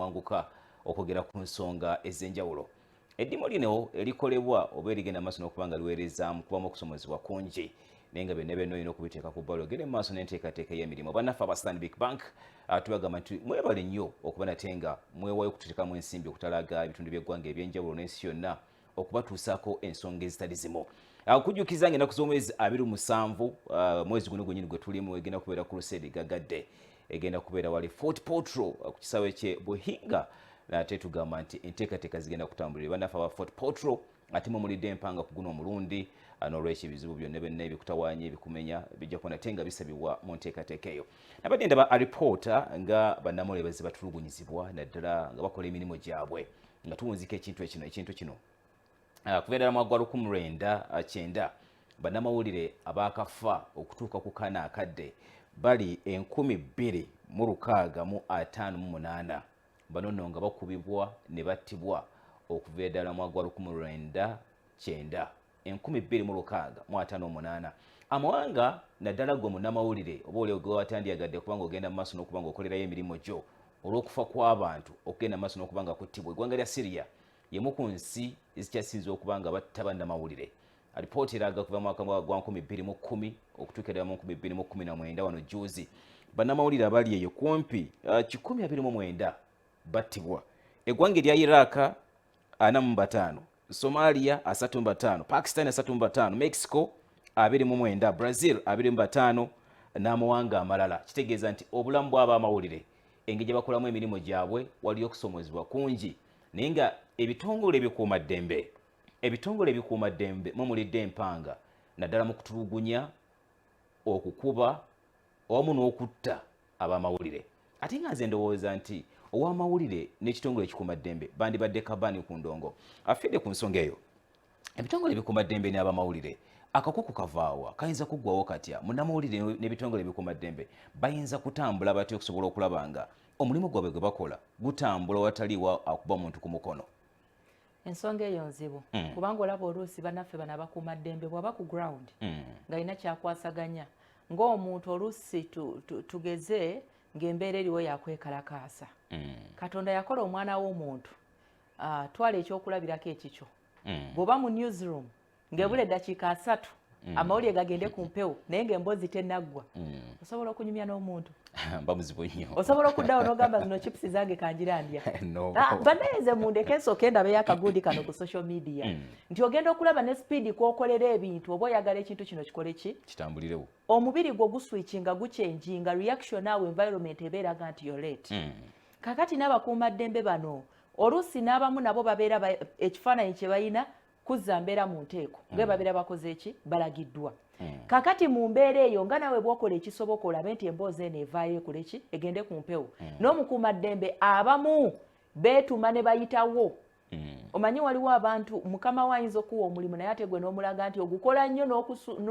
wanguka okugera ku nsonga ez'enjawulo. Eddimu lino erikolebwa oba erigenda maaso n'okubanga liweerezaamu kubamu okusomozebwa kungi naye nga byonna byonna olina okubiteeka ku bbali ogende maaso n'enteekateeka y'emirimu. Bannaffe aba Stanbic Bank tubagamba nti mwebale nnyo okuba nate nga mwewaayo okututeekamu ensimbi okutalaga ebitundu by'eggwanga eby'enjawulo n'ensi yonna okubatuusaako ensonga ezitali zimu. Okujjukiza ng'ennaku z'omwezi 27 mwezi guno gwennyini gwe tulimu egenda kubeera crusade gagadde egenda kubeera wali Fort Portal ku kisaawe ky'e Buhinga ate tugamba nti enteekateeka zigenda kutambulira bannaffe aba Fort Portal ate mumulidde empanga ku guno omulundi n'olwekyo ebizibu byonna byonna ebikutawaanya ebikumenya bijja kuba nate nga bisabibwa mu nteekateeka eyo. Nabadde ndaba alipoota nga bannamawulire ze batulugunyizibwa naddala nga bakola emirimu gyabwe nga tuwunzika ekintu kino kubeera mu gwa 1990 bannamawulire abaakafa okutuuka ku kana akadde bali 2658 bano nno nga bakubibwa ne battibwa okuva ddala mu gwa 1990 2658. Amawanga naddala gwe munnamawulire oba oli gwe watandyagadde kubanga ogenda mu maaso n'okubanga okolerayo emirimu gyo olw'okufa kw'abantu okugenda mu maaso n'okubanga kuttibwa. Eggwanga lya Syria yemu ku nsi ezikyasinze okubanga batta bannamawulire. Alipoota eraga kuva mu mwaka gwa 2010 okutuukira mu 2019 wano juzi bannamawulire abali eyo kumpi 129 battibwa. Eggwanga erya Iraq 45, Somalia 35, Pakistan 35, Mexico 29, Brazil 25 n'amawanga amalala. Kitegeeza nti obulamu bw'abamawulire engeri gye bakolamu emirimu gyabwe waliyo okusomozebwa kungi naye nga ebitongole ebikuumaddembe mumulidde empanga naddala mu kutulugunya okukuba owamu n'okutta abamawulire. Ate nga nze ndowooza nti ow'amawulire n'ekitongole ekikuumaddembe bandibadde kabani ku ndongo. Afidde ku nsonga eyo ebitongole ebikuumaddembe n'abamawulire akakuku kavaawa kayinza kuggwawo katya? Munnamawulire n'ebitongole ebikuumaddembe bayinza kutambula batya okusobola okulaba nga omulimu gwabwe gwe bakola gutambula wataliwa akuba muntu ku mukono? Ensonga eyo nzibu kubanga olaba oluusi bannaffe bano abakuumaddembe bw'aba ku ground ng'alina kyakwasaganya ng'omuntu oluusi tugeze ng'embeera eriwo yakwekalakaasa. Katonda yakola omwana w'omuntu twala ekyokulabirako ekikyo bw'oba mu newsroom ng'ebula eddakiika 3 amawulire gagende ku mpewo naye ng'emboozi tennaggwa osobola okunyumya n'omuntu mba muzibu nnyo. Osobola okuddawo n'ogamba zino chips zange kanjirandya banayeze mundeke nsooke endabe y'akagundi kano ku social media nti ogenda okulaba ne speed kw'okolera ebintu oba oyagala ekintu kino kikole ki kitambulirewo omubiri gwo guswitchinga guchenjinga reaction awo environment ebeeraga nti you're late. Kakati n'abakuumaddembe bano oluusi n'abamu nabo babeera ekifaananyi kye balina kuzza mbeera mu nteeko nga babeera bakoze eki balagiddwa. Kakati mu mbeera eyo nga nawe bw'okola ekisoboka olabe nti emboozi eno evaayo ekole ki egende ku mpewo. N'omukuumaddembe abamu beetuma ne bayitawo. Omanyi waliwo abantu mukama wayinza okuwa omulimu naye ate gwe n'omulaga nti ogukola nnyo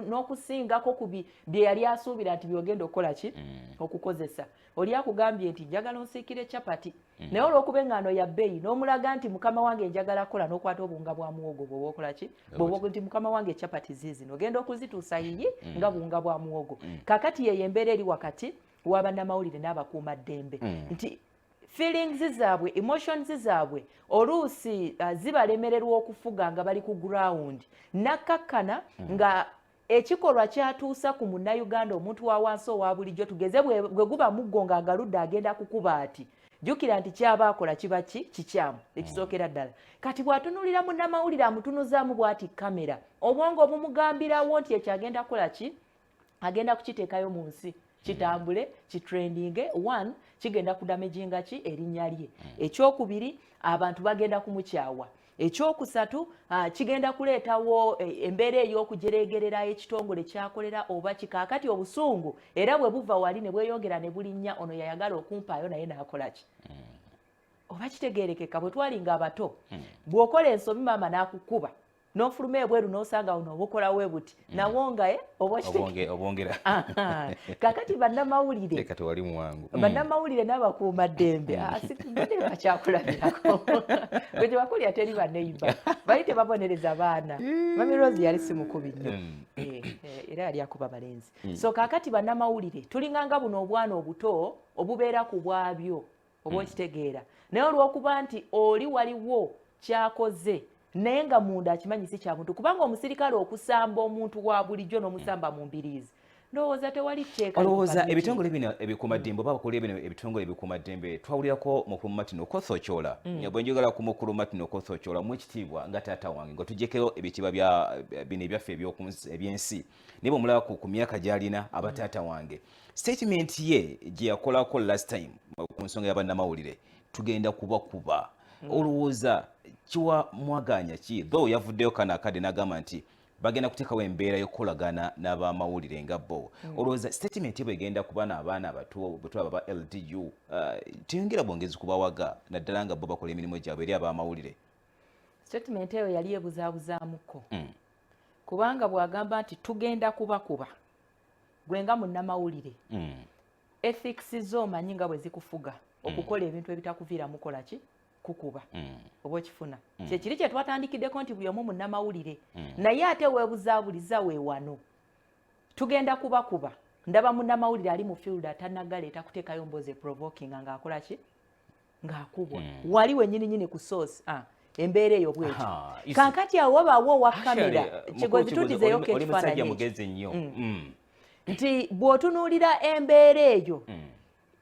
n'okusingako ku bye yali asuubira nti byogenda okukola ki okukozesa. Oli akugambye nti njagala onsiikire capati naye olw'okuba eŋŋaano ya bbeeyi n'omulaga nti mukama wange njagala kukola n'okwata obunga bwa muwogo bw'oba okola ki bw'oba nti mukama wange capati ziizino ogenda okuzituusa yiyi nga bunga bwa muwogo. Kakati yeyo embeera eri wakati w'abannamawulire n'abakuumaddembe nti feelings zaabwe emotions zaabwe oluusi zibalemererwa okufuga nga bali ku ground nakkakkana nga ekikolwa kyatuusa ku munnayuganda omuntu wa wansi owa bulijjo tugeze bwe guba muggo nga agaludde agenda kukuba ati jjukira nti kyaba akola kiba kikyamu ekisookera ddala. Kati bw'atunulira munnamawulire amutunuzaamu bw'ati kamera obwongo obumugambirawo nti ekyo agenda kukola ki agenda kukiteekayo mu nsi kitambule kitrendinge. 1 kigenda kudamejinga ki erinnya lye. Ekyokubiri abantu bagenda kumukyawa. Ekyokusatu kigenda kuleetawo embeera ey'okujeregerera ekitongole kyakolera oba kikaakati obusungu era bwe buva wali ne bweyongera ne bulinnya ono yayagala okumpaayo naye n'akola ki oba kitegeerekeka bwe twalinga abato bw'okola ensobi maama n'akukuba n'ofuluma ebweru n'osanga ono obukola we buti nawongaye obongera. Kakati bannamawulire kati wali muwangu bannamawulire n'abakuumaddembe sikubadde bakyakulabirako gwe gye bakulira teri baneiba bali tebabonereza baana. Mami Rose yali simukubi nnyo era yali akuba balenzi. So kakati bannamawulire tulinganga buno obwana obuto obubeera ku bwabyo oba okitegeera naye olw'okuba nti oli waliwo kyakoze naye nga munda akimanyi si kya muntu kubanga omusirikale okusamba omuntu wa bulijjo n'omusamba mu mbiriizi ndowooza tewali tteeka olowooza ebitongole bino ebikuumaddembe oba bakola bino ebitongole ebikuumaddembe twawulirako mukulu Martin Okoth Ochola bwe njogera ku mukulu Martin Okoth Ochola mu ekitiibwa nga taata wange nga tuggyeko ebitiibwa bino ebyaffe ebyensi naye bw'omulaba ku myaka gy'alina aba taata wange statement ye gye yakolako last time ku nsonga ya bannamawulire tugenda kubakuba olowooza kiwa mwaganya ki though yavuddeyo kana akadde n'agamba nti bagenda kuteekawo embeera y'okukolagana n'abamawulire nga bo olowooza statement bwe egenda kuba n'abaana abato bwetulaba ba LDU teyongera bwongezi kubawaga naddala nga bo bakola emirimu gyabwe eri abamawulire statement eyo yali ebuzaabuzaamuko kubanga bw'agamba nti tugenda kubakuba gwe nga munnamawulire ethics z'omanyi nga bwe zikufuga okukola ebintu ebitakuviiramu kola ki kukuba oba okifuna kyekiri kye twatandikiddeko nti buli omu munnamawulire naye ate weebuzaabuliza weewano tugenda kubakuba ndaba munnamawulire ali mu field atannagaleeta kuteekayo mboozi provoking ng'akola ki ng'akubwa wali wennyini ku source embeera eyo bweki kankati awo wabaawo owa kamera kigozi tudizeeyoko ekifaananyi nti bw'otunuulira embeera eyo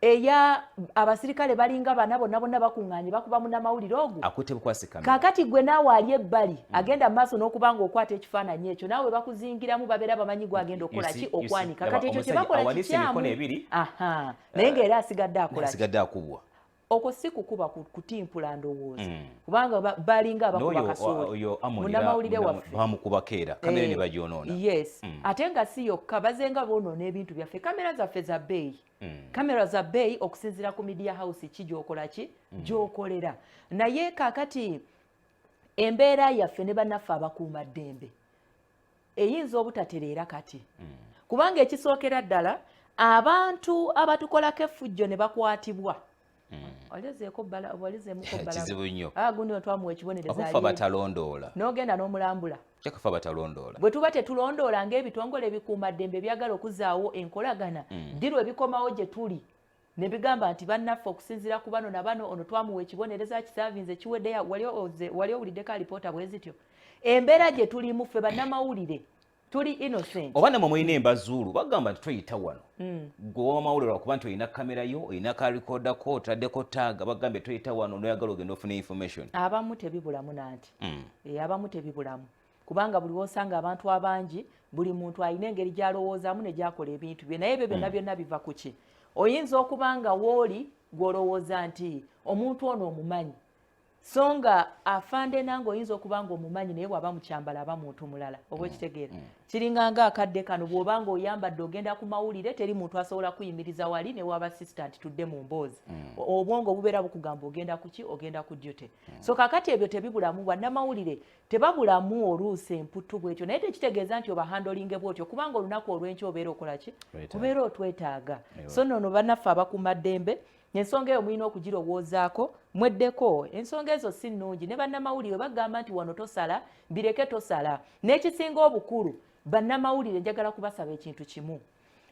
eya abasirikale balinga bana bonna bakuŋŋaanye bakuba munnamawulire ogwo kaakati gwe naawe ali ebbali agenda mu maaso n'okuba nga okwata ekifaananyi ekyo naawe bakuzingiramu babeera bamanyi gwagenda okukola ki okwanika kati ekyo kye bakola kikyamu naye ng'era asigadde akola akubwa okwo si kukuba kutimpula ndowooza kubanga balinga abakuba kasooli munnamawulire waffe bamukuba keera kamera ne bagyonoona yes ate nga si yokka bazenga boonoona ebintu byaffe kamera zaffe za bbeeyi kamera za bbeeyi okusinziira ku media house ki gy'okola ki gy'okolera naye kaakati embeera yaffe ne bannaffe abakuuma ddembe eyinza obutatereera kati kubanga ekisookera ddala abantu abatukolako effujjo ne bakwatibwa kizibu nnyo gundi twamuwa ekibonereza okufa batalondoola n'ogenda n'omulambula kyekufa batalondoola bwe tuba tetulondoola ng'ebitongole ebikuumaddembe byagala okuzaawo enkolagana ddirwa ebikomawo gye tuli ne bigamba nti bannaffe okusinziira ku bano na bano ono twamuwa ekibonereza kisaavinze kiwedde wali owuliddeko alipoota bwe zityo embeera gye tulimu ffe bannamawulire tuli innocent oba namwe mulina embazuulu bagamba nti toyita wano gwe wamawulire lwakuba nti olina kamera yo olina kalikodako otaddeko taaga bagambye toyita wano noyagala ogenda ofuna information abamu tebibulamu nanti abamu tebibulamu kubanga buli wosanga abantu abangi buli muntu alina engeri gy'alowoozaamu ne gyakola ebintu bye naye ebyo byonna byonna biva ku ki oyinza okuba nga wooli gw'olowooza nti omuntu ono omumanyi so nga afande nange oyinza okuba nga omumanyi naye bw'aba mukyambala aba muntu mulala oba ekitegeera kiringa nga akadde kano bw'oba nga oyambadde ogenda ku mawulire teri muntu asobola kuyimiriza wali ne waba assistant tudde mu mboozi obwongo bubeera bukugamba ogenda ku ki ogenda ku duty so kakati ebyo tebibulamu bannamawulire tebabulamu oluusi emputtu bwetyo naye tekitegeeza nti obahandolinge bwotyo kubanga olunaku olw'enki obeera okola ki obeera otwetaaga so nno bannaffe abakuumaddembe ensonga eyo mulina okugirowoozaako mweddeko ensonga ezo si nnungi ne bannamawulire bagamba nti wano tosala bireke tosala n'ekisinga obukulu bannamawulire njagala kubasaba ekintu kimu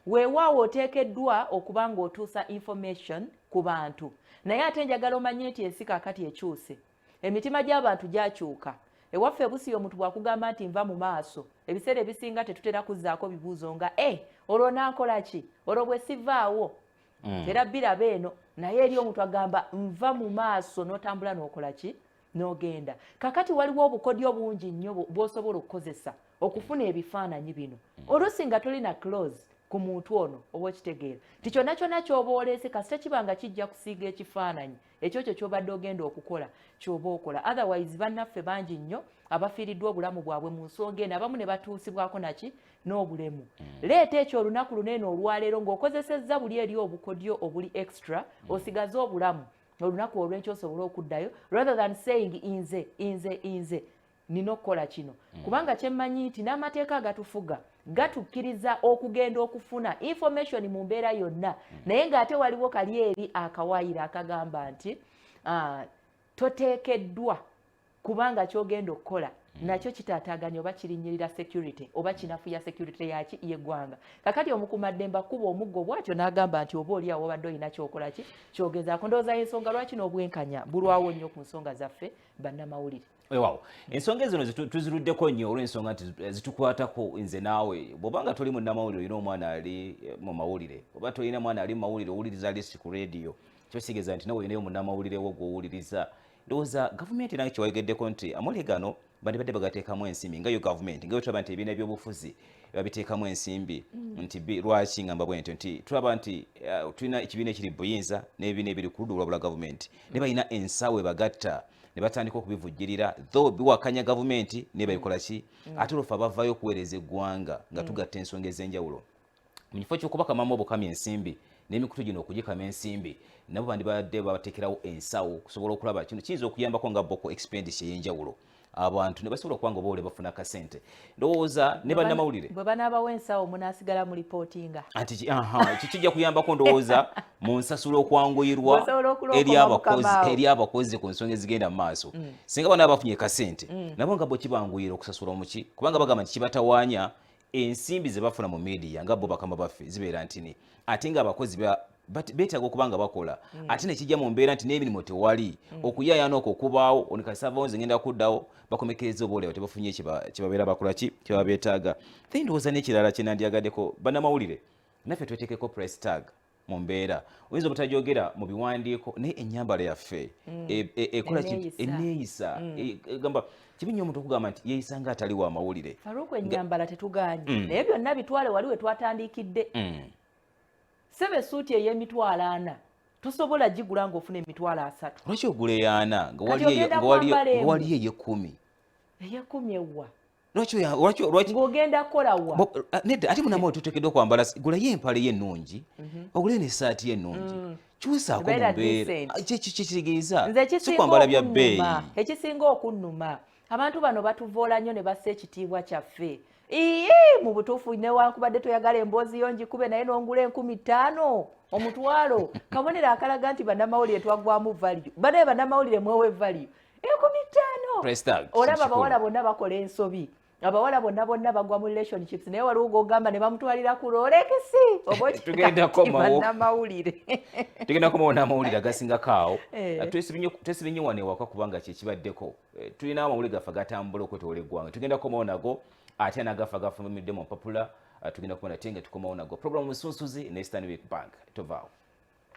weewaawo oteekeddwa okuba nga otuusa information ku bantu naye ate njagala omanye nti ensi kaakati ekyuse emitima gy'abantu gyakyuka ewaffe busiyo omuntu bwakugamba nti nva mu maaso ebiseera ebisinga tetutera kuzzaako bibuuzo nga olwo naakola ki olwo bwe sivaawo era biraba eno naye eri omuntu agamba nva mu maaso n'otambula n'okola ki n'ogenda kakati waliwo obukodyo bungi nnyo bw'osobola okukozesa okufuna ebifaananyi bino oluusi nga tolina close ku muntu ono oba okitegeera ti kyonna kyonna ky'oba oleese kasita kiba nga kijja kusiiga ekifaananyi ekyo kyo ky'obadde ogenda okukola ky'oba okola otherwise bannaffe bangi nnyo abafiiriddwa obulamu bwabwe mu nsonga eno abamu ne batuusibwako naki n'obulemu leeta ekyo olunaku luneeno olwaleero ng'okozesezza buli eri obukodyo obuli extra osigaze obulamu olunaku olw'enkyo osobole okuddayo rather than saying nze nina okukola kino kubanga kyemmanyi nti n'amateeka agatufuga gatukkiriza okugenda okufuna information mu mbeera yonna naye ng'ate waliwo kali eri akawaayiro akagamba nti toteekeddwa kubanga kyogenda okukola nakyo kitaataaganya oba kirinyirira security oba kinafuya security yaki yeggwanga. Kakati omukuumaddembe akuba omuggo bw'atyo n'agamba nti oba oli awo obadde olina kyokola ki kyogezaako. Ndowooza ensonga lwaki n'obwenkanya bulwawo nnyo ku nsonga zaffe bannamawulire. Weewaawo ensonga zino tuziruddeko nnyo olw'ensonga nti zitukwatako nze naawe. Bw'obanga toli munnamawulire olina omwana ali mu mawulire oba tolina mwana ali mu mawulire owuliriza list ku radio, kyosigeeza nti nawe olinayo munnamawulire wo gw'owuliriza. Ndowooza gavumenti nange kyewayogeddeko nti amawulire gano bandibadde bagateekamu ensimbi nga yo gavumenti nga tulaba nti ebibiina by'obufuzi babiteekamu ensimbi nti lwaki ngamba bwe ntyo nti tulaba nti tulina ekibiina ekiri buyinza n'ebibiina ebiri ku ludda olwabula gavumenti ne balina ensawo ebagatta ne batandika okubivujjirira though biwakanya gavumenti ne bayikola ki ate olwofe abavaayo okuweereza eggwanga nga tugatta ensonga ez'enjawulo mu kifo ky'okubaka maama obukamya ensimbi n'emikutu gino okugikama ensimbi nabo bandibadde babateekerawo ensawo okusobola okulaba kino kiyinza okuyambako nga boko expenditure ey'enjawulo abantu ne basobola okuba nga oba bafuna akasente. Ndowooza ne bannamawulire bwe banaabawo ensawo munaasigala mu lipootinga anti kijja kuyambako ndowooza mu nsasula okwanguyirwa eri abakozi ku nsonga ezigenda mu maaso singa bana bafunye kasente nabo nga bo kibanguyira okusasula omuki kubanga bagamba nti kibatawaanya ensimbi ze bafuna mu media nga bo bakama baffe zibeera ntini ate nga abakozi beetaaga okubanga bakola ate nekijja mu mbeera nti n'emirimu tewali okuyayaana okwo okubaawo onikasavawo nze ngenda kuddawo bakomekereza oba olaba tebafunye kyebabeera bakola ki kyebabeetaaga. Then ndowooza n'ekirala kye nandyagaddeko bannamawulire naffe tweteekeko price tag mu mbeera oyinza obutajogera mu biwandiiko naye ennyambala yaffe ekola enneeyisa gamba kibi nnyo omuntu okugamba nti yeeyisa nga atali wa mawulire. Faruku ennyambala tetuganye naye byonna bitwale wali we twatandikidde. Sebe suuti ey'emitwalo 4 tosobola gigula ng'ofuna emitwalo 3. Lwaki ogula ey'ana nga waliyo ey'ekkumi? Ey'ekkumi ewa lwaki ng'ogenda kukola wa nedda ate munamu tuteekeddwa okwambala gulayo empale ye ennungi ogule n'essaati ye ennungi kyusaako mu mbeera kitegeeza si kwambala bya bbeeyi. Ekisinga okunnuma abantu bano batuvoola nnyo ne bassa ekitiibwa kyaffe. Mu butuufu newankubadde toyagala emboozi yo ngikube naye n'ongula 15,000 omutwalo kabonero akalaga nti bannamawulire twagwamu value banaye bannamawulire mwewe value 15,000. Olaba abawala bonna bakola ensobi abawala bonna bagwa mu relationships naye waliwo gogamba ne bamutwalira ku rolekisi oba bannamawulire tugenda komawo n'amawulire agasingako awo twesibinye wano ewaka kubanga kyekibaddeko tulina amawulire gaffe gatambula okwetoola eggwanga tugenda komawo nago ate nagafa gafumidde mu mpapula tugenda kubona tenga tukomawo nago. Program Omusunsuzi ne Stanbic Bank tovaawo.